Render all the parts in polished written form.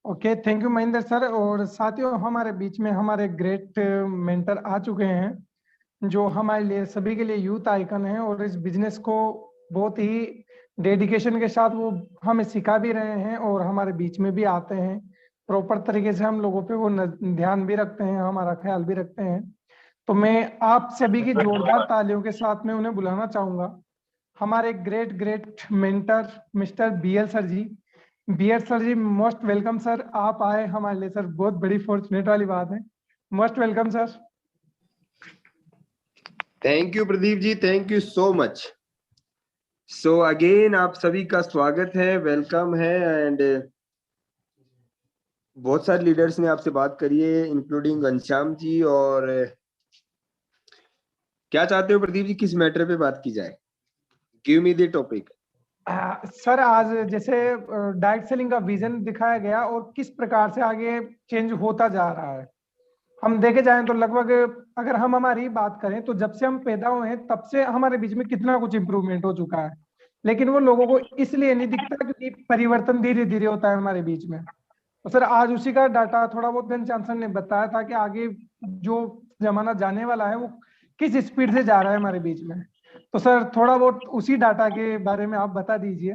Okay, thank you Mahendra sir. और साथियों, हमारे बीच में हमारे ग्रेट मेंटर आ चुके हैं जो हमारे लिए सभी के लिए यूथ आइकन है, और इस बिजनेस को बहुत ही डेडिकेशन के साथ वो हमें सिखा भी रहे हैं और हमारे बीच में भी आते हैं। प्रॉपर तरीके से हम लोगों पे वो ध्यान भी रखते हैं, हमारा ख्याल भी रखते हैं। तो मैं आप सभी की जोरदार तालियों के साथ में उन्हें बुलाना चाहूंगा, हमारे great great mentor mister BL sir ji. BL sir ji, most welcome sir. आप आए हमारे लिए सर, बहुत बड़ी फॉर्चुनेट वाली बात है। Most welcome sir. Thank you Pradeep ji, thank you so much. So again आप सभी का स्वागत है, वेलकम है। एंड बहुत सारे लीडर्स ने आपसे बात करी है, इंक्लूडिंग घनश्याम जी। और क्या चाहते हो प्रदीप जी, किस मैटर पे बात की जाए? Give me the topic. Sir, आज जैसे डायरेक्ट सेलिंग का विजन दिखाया गया और किस प्रकार से आगे चेंज होता जा रहा है। हम देखे जाएं तो लगभग, अगर हम हमारी बात करें तो जब से हम पैदा हुए हैं तब से हमारे बीच में कितना कुछ इम्प्रूवमेंट हो चुका है, लेकिन वो लोगों को इसलिए नहीं दिखता क्योंकि परिवर्तन धीरे धीरे होता है हमारे बीच में। तो सर, आज उसी का डाटा थोड़ा बहुत घनश्याम सर ने बताया था कि आगे जो जमाना जाने वाला है वो किस स्पीड से जा रहा है हमारे बीच में। तो सर, थोड़ा बहुत उसी डाटा के बारे में आप बता दीजिए।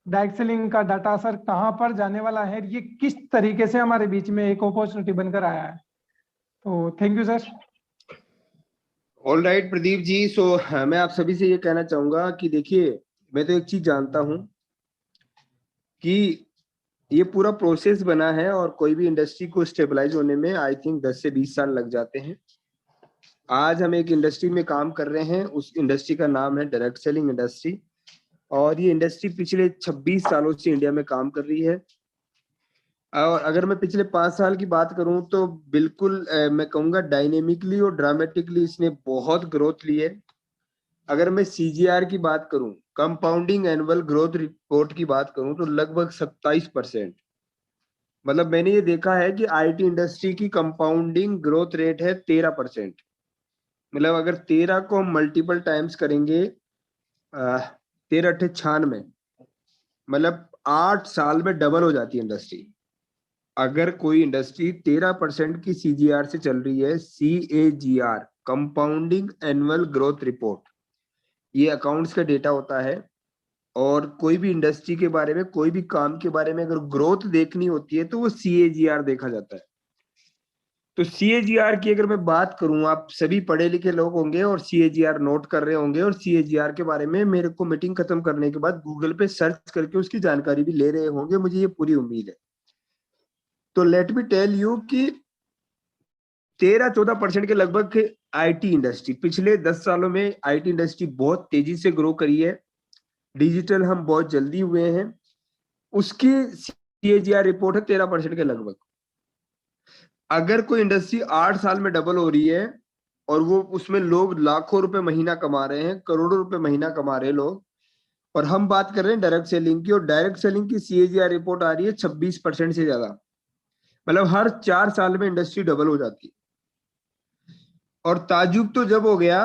डायरेक्ट सेलिंग का डाटा सर कहाँ पर जाने वाला है, ये किस तरीके से हमारे बीच में एक अपॉर्चुनिटी बनकर आया है। तो thank you sir. All right Pradeep ji. So मैं आप सभी से ये कहना चाहूंगा कि देखिए, मैं तो एक चीज जानता हूं कि ये पूरा प्रोसेस बना है और कोई भी इंडस्ट्री को स्टेबलाइज होने में आई थिंक 10 से 20 साल लग जाते हैं। आज हम एक इंडस्ट्री में काम कर रहे हैं, उस इंडस्ट्री का नाम है डायरेक्ट सेलिंग इंडस्ट्री। और ये इंडस्ट्री पिछले 26 सालों से इंडिया में काम कर रही है। और अगर मैं पिछले 5 साल की बात करूं तो बिल्कुल मैं कहूंगा डायनेमिकली और ड्रामेटिकली इसने बहुत ग्रोथ ली है। अगर मैं सीजीआर की बात करूं, कंपाउंडिंग एनुअल ग्रोथ रिपोर्ट की बात करूं, तो लगभग 27%। मतलब मैंने ये देखा है कि आईटी इंडस्ट्री की कंपाउंडिंग ग्रोथ रेट है 13%। मतलब अगर 13 को हम मल्टीपल टाइम्स करेंगे, 13×8 = 96, मतलब 8 साल में डबल हो जाती है इंडस्ट्री। अगर कोई इंडस्ट्री 13% की सीजीआर से चल रही है, CAGR, compounding annual growth report, ये अकाउंट्स का डेटा होता है। और कोई भी इंडस्ट्री के बारे में, कोई भी काम के बारे में अगर ग्रोथ देखनी होती है तो वो CAGR देखा जाता है। तो CAGR की अगर मैं बात करूं, आप सभी पढ़े लिखे लोग होंगे और CAGR नोट कर रहे होंगे, और CAGR के बारे में मेरे को मीटिंग खत्म करने के बाद गूगल पे सर्च करके उसकी जानकारी भी ले रहे होंगे, मुझे ये पूरी उम्मीद है। तो लेट मी टेल यू कि 13-14% के लगभग आईटी इंडस्ट्री, पिछले 10 सालों में आईटी इंडस्ट्री बहुत तेजी से ग्रो करी है। डिजिटल हम बहुत जल्दी हुए हैं। उसकी CAGR रिपोर्ट है 13% के लगभग। अगर कोई इंडस्ट्री 8 साल में डबल हो रही है और वो उसमें लोग लाखों रुपए महीना कमा रहे हैं, करोड़ों रुपए महीना कमा रहे हैं लोग, और हम बात कर रहे हैं डायरेक्ट सेलिंग की, और डायरेक्ट सेलिंग की CAGR रिपोर्ट आ रही है 26% से ज्यादा। मतलब हर 4 साल में इंडस्ट्री डबल हो जाती है। और ताजुब तो जब हो गया,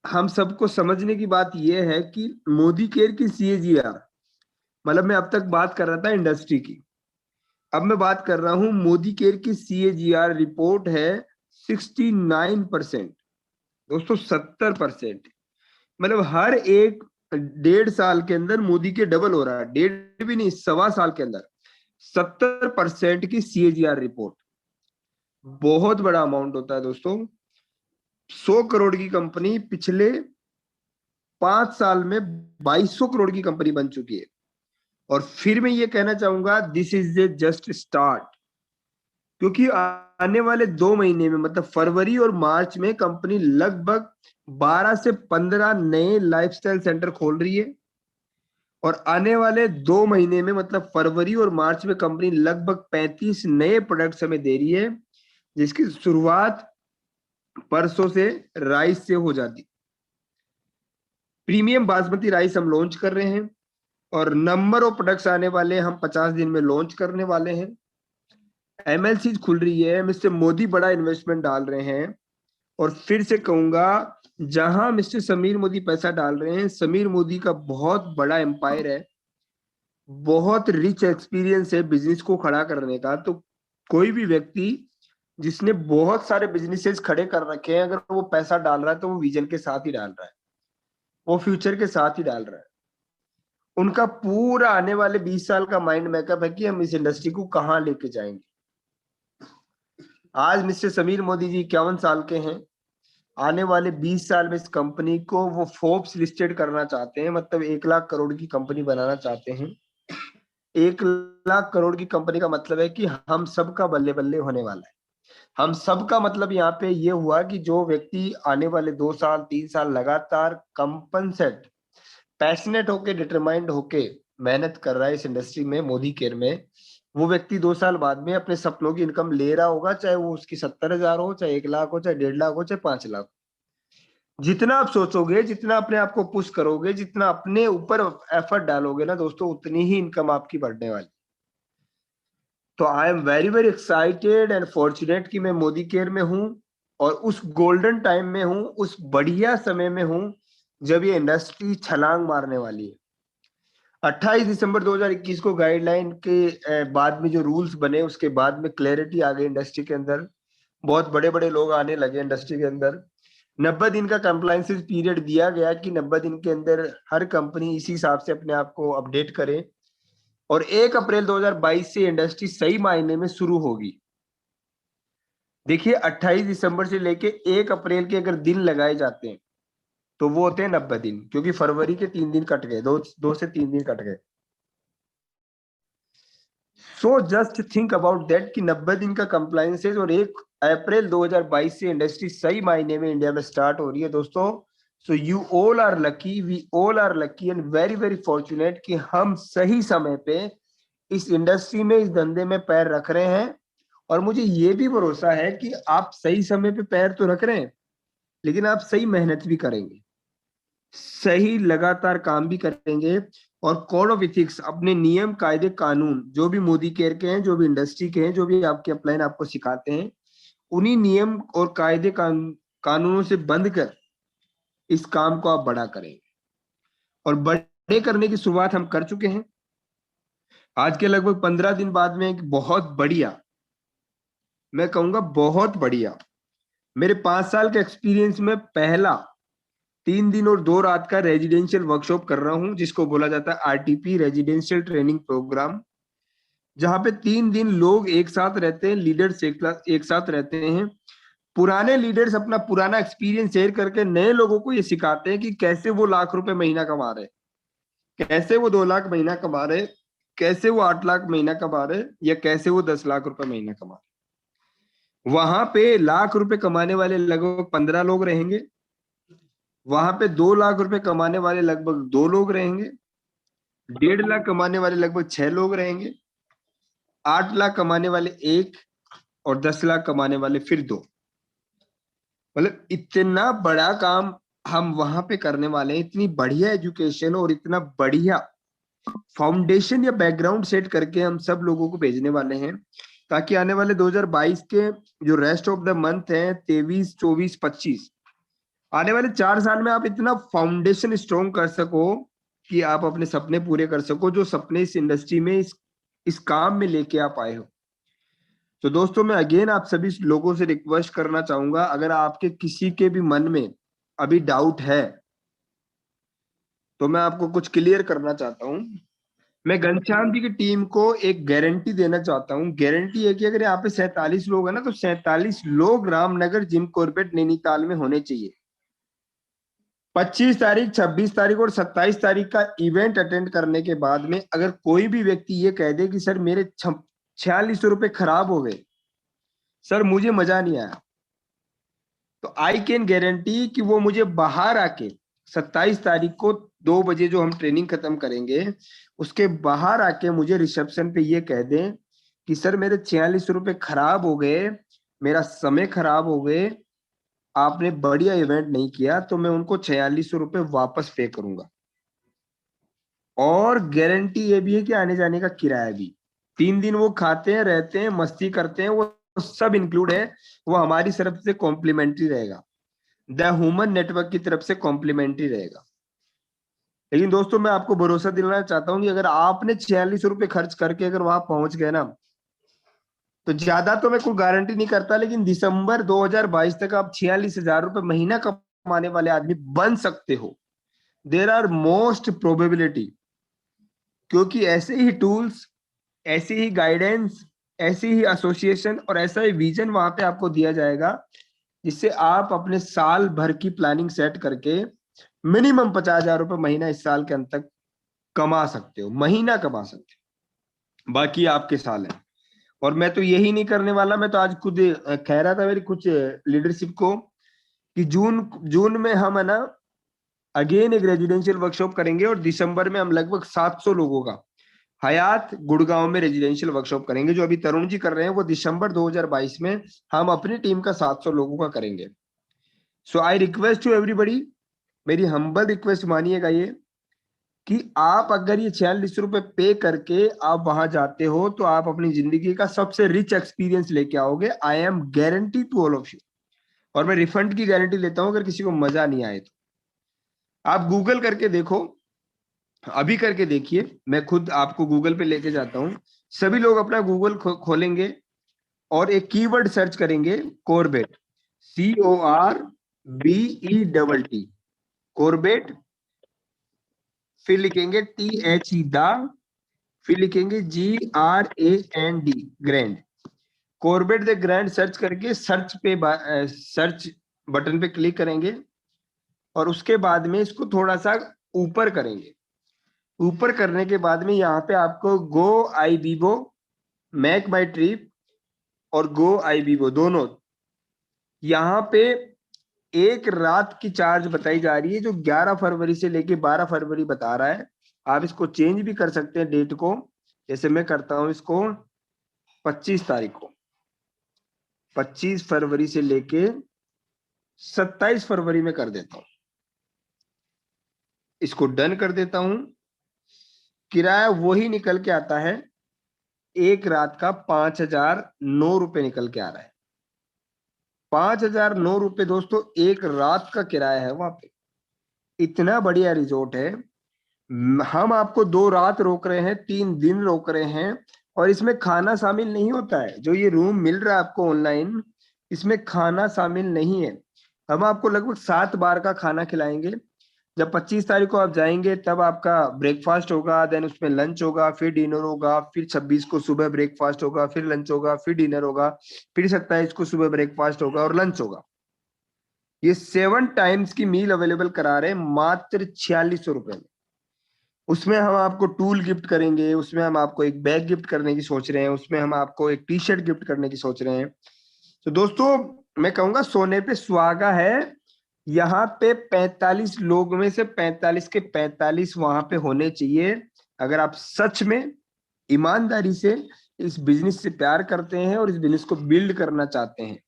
हम सबको समझने की बात यह है कि मोदी केयर की CAGR, मतलब मैं अब तक बात कर रहा था इंडस्ट्री की, अब मैं बात कर रहा हूं मोदी केयर की CAGR रिपोर्ट है 69%। दोस्तों 70%। मतलब हर एक 1.5 साल के अंदर मोदी के डबल हो रहा है, 1.5 भी नहीं, 1.25 साल के अंदर 70% की CAGR रिपोर्ट। बहुत बड़ा अमाउंट होता है दोस्तों। 100 करोड़ की कंपनी पिछले 5 साल में 2200 करोड़ की कंपनी बन चुकी है। और फिर मैं ये कहना चाहूंगा, this is a just start. क्योंकि आने वाले 2 महीने में, मतलब फरवरी और मार्च में, कंपनी लगभग 12 से 15 नए लाइफस्टाइल सेंटर खोल रही है। और आने वाले 2 महीने में, मतलब फरवरी और मार्च में, कंपनी लगभग 35 नए प्रोडक्ट्स हमें दे रही है, जिसकी शुरुआत परसों से राइस से हो जाती। प्रीमियम बासमती राइस हम लॉन्च कर रहे हैं, और नंबर ऑफ प्रोडक्ट्स आने वाले, हम 50 दिन में लॉन्च करने वाले हैं। MLC खुल रही है, मिस्टर मोदी बड़ा इन्वेस्टमेंट डाल रहे हैं। और फिर से कहूंगा, जहां मिस्टर समीर मोदी पैसा डाल रहे हैं, समीर मोदी का बहुत बड़ा एम्पायर है। बहुत रिच एक्सपीरियंस है बिजनेस को खड़ा करने का। तो कोई भी व्यक्ति जिसने बहुत सारे बिजनेसेस खड़े कर रखे हैं, अगर वो पैसा डाल रहा है तो वो विजन के साथ ही डाल रहा है, वो फ्यूचर के साथ ही डाल रहा है। उनका पूरा आने वाले 20 साल का माइंड मेकअप है कि हम इस इंडस्ट्री को कहाँ लेके जाएंगे। आज मिस्टर समीर मोदी जी 51 साल के हैं। आने वाले 20 साल में इस कंपनी को वो फोर्ब्स लिस्टेड करना चाहते हैं, मतलब 1 लाख करोड़ की कंपनी बनाना चाहते हैं। 1 लाख करोड़ की कंपनी का मतलब है कि हम सबका बल्ले बल्ले होने वाला है। हम सबका मतलब यहाँ पे ये हुआ कि जो व्यक्ति आने वाले 2 साल 3 साल लगातार कंपनसेट, पैशनेट होके, डिटरमाइंड होके मेहनत कर रहा है इस इंडस्ट्री में, मोदी केयर में, वो व्यक्ति 2 साल बाद में अपने सपनों की इनकम ले रहा होगा, चाहे वो उसकी 70,000 हो, चाहे 1 लाख हो, चाहे 1.5 लाख हो, चाहे 5 लाख। जितना आप सोचोगे, जितना अपने आप को पुश करोगे, जितना अपने ऊपर एफर्ट डालोगे ना दोस्तों, उतनी ही इनकम आपकी बढ़ने वाली। तो I am very very excited and fortunate कि मैं मोदी केयर में हूं और उस गोल्डन टाइम में हूं, उस बढ़िया समय में हूं जब ये इंडस्ट्री छलांग मारने वाली है। 28 दिसंबर 2021 को गाइडलाइन के बाद में जो रूल्स बने, उसके बाद में क्लैरिटी आ गई इंडस्ट्री के अंदर। बहुत बड़े बड़े लोग आने लगे इंडस्ट्री के अंदर। 90 दिन का कंप्लायंसेस पीरियड दिया गया कि 90 दिन के अंदर हर कंपनी इसी हिसाब से अपने आप को अपडेट करे और 1 अप्रैल 2022 से इंडस्ट्री सही मायने में शुरू होगी। देखिए 28 दिसंबर से लेके 1 अप्रैल के अगर दिन लगाए जाते हैं तो वो होते हैं 90 दिन, क्योंकि फरवरी के 3 दिन कट गए, 2 से 3 दिन कट गए। So just think about that कि 90 दिन का कंप्लायंसेस और 1 अप्रैल 2022 से इंडस्ट्री सही मायने में इंडिया में स्टार्ट हो रही है दोस्तों। So you all are lucky, we all are lucky and very very fortunate कि हम सही समय पे इस इंडस्ट्री में, इस धंधे में पैर रख रहे हैं। और मुझे ये भी भरोसा है कि आप सही समय पे पैर तो रख रहे हैं, लेकिन आप सही मेहनत भी करेंगे, सही लगातार काम भी करेंगे और कोड ऑफ इथिक्स, अपने नियम कायदे कानून जो भी मोदी केयर के हैं, जो भी इंडस्ट्री के हैं, जो भी आपके अपलाइन आपको सिखाते हैं, उन्हीं नियम और कायदे कानूनों से बंध कर इस काम को आप बड़ा करेंगे। और बड़े करने की शुरुआत हम कर चुके हैं। आज के लगभग 15 दिन बाद में एक बहुत बढ़िया, मैं कहूंगा बहुत बढ़िया, मेरे 5 साल के एक्सपीरियंस में पहला 3 दिन और 2 रात का रेजिडेंशियल वर्कशॉप कर रहा हूं, जिसको बोला जाता है आरटीपी, रेजिडेंशियल ट्रेनिंग प्रोग्राम, जहां पे 3 दिन लोग एक साथ रहते हैं, लीडर्स एक साथ रहते हैं। पुराने लीडर्स अपना पुराना एक्सपीरियंस शेयर करके नए लोगों को ये सिखाते हैं कि कैसे वो लाख रुपए महीना कमा रहे, कैसे वो 2 लाख महीना कमा रहे, कैसे वो 8 लाख महीना कमा रहे, या कैसे वो 10 लाख रुपए महीना कमा रहे। वहां पे लाख रुपए कमाने वाले लगभग 15 लोग रहेंगे, वहां पे 2 लाख रुपए कमाने वाले लगभग 2 लोग रहेंगे, 1.5 लाख कमाने वाले लगभग 6 लोग रहेंगे, 8 लाख कमाने वाले 1 और 10 लाख कमाने वाले फिर 2। मतलब इतना बड़ा काम हम वहां पे करने वाले हैं, इतनी बढ़िया एजुकेशन और इतना बढ़िया फाउंडेशन या बैकग्राउंड सेट करके हम सब लोगों को भेजने वाले हैं, ताकि आने वाले 2022 के जो रेस्ट ऑफ द मंथ है, 23, 24, 25, आने वाले 4 साल में आप इतना फाउंडेशन स्ट्रॉन्ग कर सको कि आप अपने सपने पूरे कर सको, जो सपने इस इंडस्ट्री में, इस काम में लेके आप आए हो। तो दोस्तों मैं अगेन आप सभी लोगों से रिक्वेस्ट करना चाहूंगा, अगर आपके किसी के भी मन में अभी डाउट है तो मैं आपको कुछ क्लियर करना चाहता हूं। मैं घनश्याम जी की टीम को एक गारंटी देना चाहता हूं। गारंटी है कि अगर यहाँ पे 47 लोग हैं ना, तो 47 लोग रामनगर जिम कॉर्बेट नैनीताल में होने चाहिए। 25 तारीख, 26 तारीख और 27 तारीख का इवेंट अटेंड करने के बाद में अगर कोई भी व्यक्ति ये कह दे कि सर मेरे 4600 रुपए खराब हो गए, सर मुझे मजा नहीं आया, तो आई कैन गारंटी कि वो मुझे बाहर आके 27 तारीख को 2 बजे जो हम ट्रेनिंग खत्म करेंगे, उसके बाहर आके मुझे रिसेप्शन पे ये कह दें कि सर मेरे 4600 रुपए खराब हो गए, मेरा समय खराब हो गए, आपने बढ़िया इवेंट नहीं किया, तो मैं उनको 4600 रुपए वापस पे करूंगा। और गारंटी ये भी है कि आने जाने का किराया भी, 3 दिन वो खाते हैं, रहते हैं, मस्ती करते हैं, वो सब इंक्लूड है, वो हमारी तरफ से कॉम्प्लीमेंट्री रहेगा, द ह्यूमन नेटवर्क की तरफ से कॉम्प्लीमेंट्री रहेगा। लेकिन दोस्तों मैं आपको भरोसा दिलाना चाहता हूँ कि अगर आपने 46 रुपए खर्च करके अगर वहां पहुंच गए ना, तो ज्यादा तो मैं कोई गारंटी नहीं करता, लेकिन दिसंबर 2022 तक आप 46,000 रुपए महीना कमाने वाले आदमी बन सकते हो। देर आर मोस्ट प्रोबेबिलिटी, क्योंकि ऐसे ही टूल्स, ऐसी ही गाइडेंस, ऐसी ही एसोसिएशन और ऐसा ही विजन वहां पे आपको दिया जाएगा, जिससे आप अपने साल भर की प्लानिंग सेट करके मिनिमम 50,000 रुपए महीना इस साल के अंत तक कमा सकते हो, महीना कमा सकते हो। बाकी आपके साल है। और मैं तो यही नहीं करने वाला, मैं तो आज खुद कह रहा था मेरी कुछ लीडरशिप को कि जून जून में हम है ना अगेन एक रेजिडेंशियल वर्कशॉप करेंगे, और दिसंबर में हम लगभग 700 लोगों का हयात गुड़गांव में रेजिडेंशियल वर्कशॉप करेंगे। जो अभी तरुण जी कर रहे हैं वो दिसंबर 2022 में हम अपनी टीम का 700 लोगों का करेंगे। सो आई रिक्वेस्ट टू एवरीबडी, मेरी हम्बल रिक्वेस्ट मानिएगा ये, कि आप अगर ये 46 रुपए पे करके आप वहां जाते हो तो आप अपनी जिंदगी का सबसे रिच एक्सपीरियंस लेके आओगे। I am guarantee to all of you. और मैं रिफंड की गारंटी लेता हूं अगर किसी को मजा नहीं आए तो। आप गूगल करके देखो, अभी करके देखिए, मैं खुद आपको गूगल पे लेके जाता हूं। सभी लोग अपना गूगल खोलेंगे और एक कीवर्ड सर्च करेंगे, कॉर्बेट, CORBET, कॉर्बेट, फिर लिखेंगे THE, फिर लिखेंगे GRAND, grand. Corbett the grand search करके सर्च बटन पे क्लिक करेंगे, और उसके बाद में इसको थोड़ा सा ऊपर करेंगे। ऊपर करने के बाद में यहाँ पे आपको गो आई बीबो, मैक माई ट्रिप और गो आई बीबो दोनों, यहाँ पे एक रात की चार्ज बताई जा रही है जो 11 फरवरी से लेके 12 फरवरी बता रहा है। आप इसको चेंज भी कर सकते हैं डेट को, जैसे मैं करता हूं इसको 25 तारीख को, 25 फरवरी से लेके 27 फरवरी में कर देता हूं। इसको डन कर देता हूं। किराया वही निकल के आता है, एक रात का 5,009 रुपए निकल के आ रहा है। 5,009 रुपए दोस्तों एक रात का किराया है वहां पे। इतना बढ़िया रिजॉर्ट है। हम आपको 2 रात रोक रहे हैं, 3 दिन रोक रहे हैं, और इसमें खाना शामिल नहीं होता है। जो ये रूम मिल रहा है आपको ऑनलाइन, इसमें खाना शामिल नहीं है। हम आपको लगभग 7 बार का खाना खिलाएंगे। जब 25 तारीख को आप जाएंगे तब आपका ब्रेकफास्ट होगा, देन उसमें लंच होगा, फिर डिनर होगा, फिर 26 को सुबह ब्रेकफास्ट होगा, फिर लंच होगा, फिर डिनर होगा, फिर 27 को सुबह ब्रेकफास्ट होगा और लंच होगा। ये 7 टाइम्स की मील अवेलेबल करा रहे हैं मात्र 4600 रुपए में। उसमें हम आपको टूल गिफ्ट करेंगे, उसमें हम आपको एक बैग गिफ्ट करने की सोच रहे हैं, उसमें हम आपको एक टी-शर्ट गिफ्ट करने की सोच रहे हैं। तो दोस्तों मैं कहूंगा सोने पे सुहागा है। यहाँ पे 45 लोग में से 45 के 45 वहां पे होने चाहिए। अगर आप सच में ईमानदारी से इस बिजनेस से प्यार करते हैं और इस बिजनेस को बिल्ड करना चाहते हैं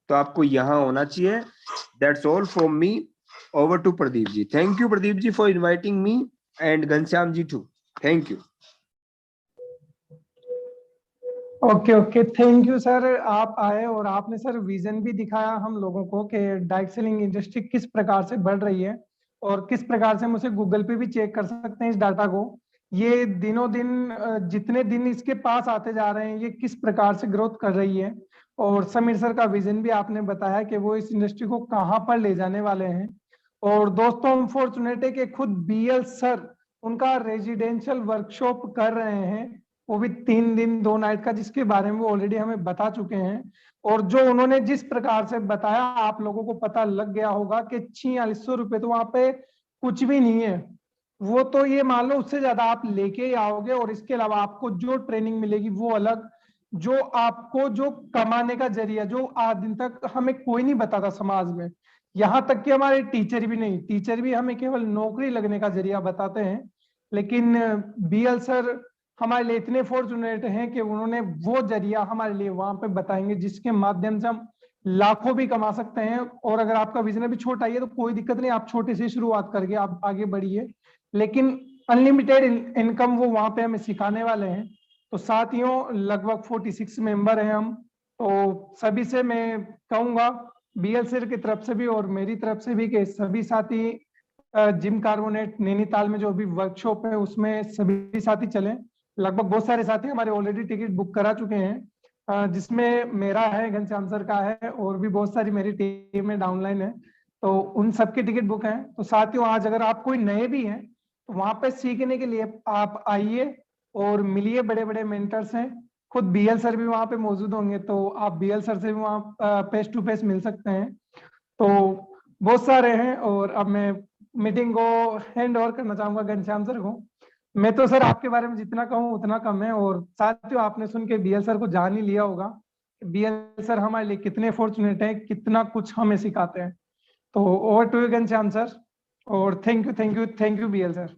तो आपको यहाँ होना चाहिए। That's all from me. Over to Pradeep ji. Thank you Pradeep ji for inviting me, and Ghanshyam ji too. Thank you. Okay, thank you sir. आप आए और आपने सर विजन भी दिखाया हम लोगों को कि डाइट सेलिंग इंडस्ट्री किस प्रकार से बढ़ रही है और किस प्रकार से हम उसे गूगल पे भी चेक कर सकते हैं इस डाटा को। ये दिनों दिन जितने दिन इसके पास आते जा रहे हैं ये किस प्रकार से ग्रोथ कर रही है। और समीर सर का विजन भी आपने बताया कि वो इस इंडस्ट्री को कहाँ पर ले जाने वाले हैं। और दोस्तों हम फॉर्चुनेट है कि खुद BL सर उनका रेजिडेंशियल वर्कशॉप कर रहे हैं, वो भी 3 दिन 2 नाइट का, जिसके बारे में वो ऑलरेडी हमें बता चुके हैं। और जो उन्होंने जिस प्रकार से बताया आप लोगों को पता लग गया होगा कि 4600 रुपए तो वहां पे कुछ भी नहीं है। वो तो ये मान लो उससे ज्यादा आप लेके ही आओगे, और इसके अलावा आपको जो ट्रेनिंग मिलेगी वो अलग। जो आपको जो कमाने का जरिया जो आज दिन तक हमें कोई नहीं बताता समाज में, यहाँ तक कि हमारे टीचर भी नहीं, टीचर भी हमें केवल नौकरी लगने का जरिया बताते हैं। लेकिन BL सर हमारे लिए इतने फॉर्चुनेट हैं कि उन्होंने वो जरिया हमारे लिए वहां पे बताएंगे जिसके माध्यम से हम लाखों भी कमा सकते हैं। और अगर आपका विजन अभी छोटा है तो कोई दिक्कत नहीं, आप छोटे से शुरुआत करके आप आगे बढ़िए, लेकिन अनलिमिटेड इनकम वो वहां पे हमें सिखाने वाले हैं। तो साथियों लगभग 46 मेंबर हैं हम, तो सभी से मैं कहूंगा BL सर की तरफ से भी और मेरी तरफ से भी कि सभी साथी जिम कार्बोनेट नैनीताल में जो अभी वर्कशॉप है उसमें सभी साथी चले। लगभग बहुत सारे साथी हमारे ऑलरेडी टिकट बुक करा चुके हैं, जिसमें मेरा है, घनश्याम सर का है, और भी बहुत सारी मेरी टीम में डाउनलाइन है, तो उन सबके टिकट बुक हैं। तो साथियों, आज अगर आप कोई नए भी हैं तो वहां पे सीखने के लिए आप आइए और मिलिए, बड़े बड़े मेंटर्स हैं, खुद बीएल सर भी वहां पे मौजूद होंगे, तो आप बीएल सर से भी वहाँ फेस टू फेस मिल सकते हैं। तो बहुत सारे हैं, और अब मैं मीटिंग को हैंड ओवर करना चाहूंगा घनश्याम सर को। मैं तो सर आपके बारे में जितना कहूँ उतना कम है, और साथियों आपने सुन के बीएल सर को जान ही लिया होगा, बीएल सर हमारे लिए कितने फॉर्चुनेट हैं, कितना कुछ हमें सिखाते हैं। तो over to you Ghanshyam sir, और थैंक यू बीएल सर।